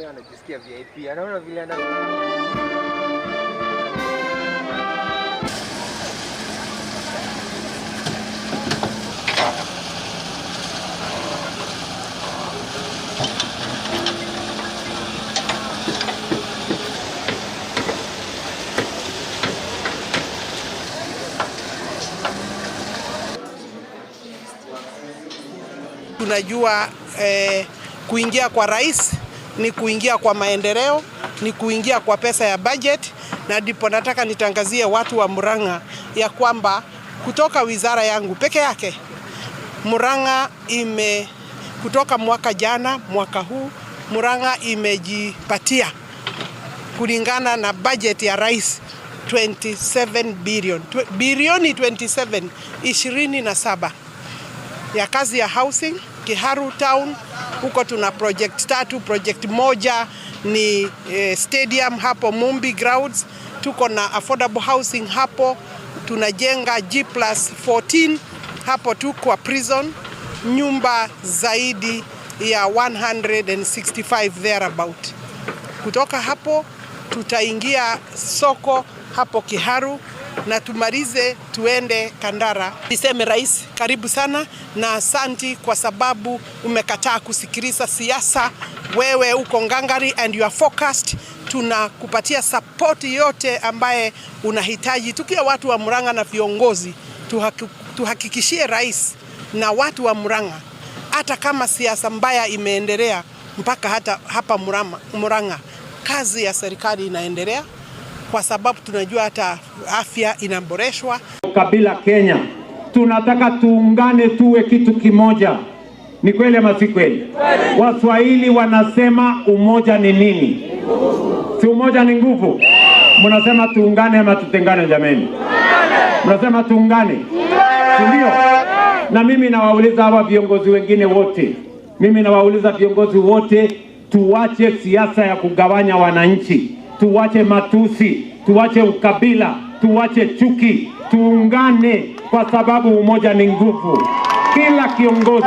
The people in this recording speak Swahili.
leo anajisikia VIP. Anaona vile ana tunajua kuingia kwa rais ni kuingia kwa maendeleo, ni kuingia kwa pesa ya budget, na ndipo nataka nitangazie watu wa Murang'a ya kwamba kutoka wizara yangu peke yake Murang'a kutoka mwaka jana mwaka huu Murang'a imejipatia kulingana na budget ya rais 27 bilioni 27 ya kazi ya housing. Kiharu Town huko tuna project 3. Project moja ni stadium hapo Mumbi Grounds. Tuko na affordable housing hapo, tunajenga G+14 hapo tu kwa prison, nyumba zaidi ya 165 thereabout. Kutoka hapo tutaingia soko hapo Kiharu na tumalize tuende Kandara. Niseme rais, karibu sana na asanti kwa sababu umekataa kusikiliza siasa. Wewe uko ngangari and you are focused. Tunakupatia support yote ambaye unahitaji. Tukiwa watu wa Murang'a na viongozi, tuhakikishie rais na watu wa Murang'a, hata kama siasa mbaya imeendelea mpaka hata hapa Murang'a, kazi ya serikali inaendelea kwa sababu tunajua hata afya inaboreshwa. Kabila Kenya, tunataka tuungane tuwe kitu kimoja. Ni kweli ama si kweli? Waswahili wanasema umoja ni nini? Si umoja ni nguvu? Mnasema tuungane ama tutengane jameni? Mnasema tuungane? Si ndio? Na mimi nawauliza hawa viongozi wengine wote. Tuache siasa ya kugawanya wananchi. Tuwache matusi, tuwache ukabila, tuwache chuki, tuungane kwa sababu umoja ni nguvu. Kila kiongozi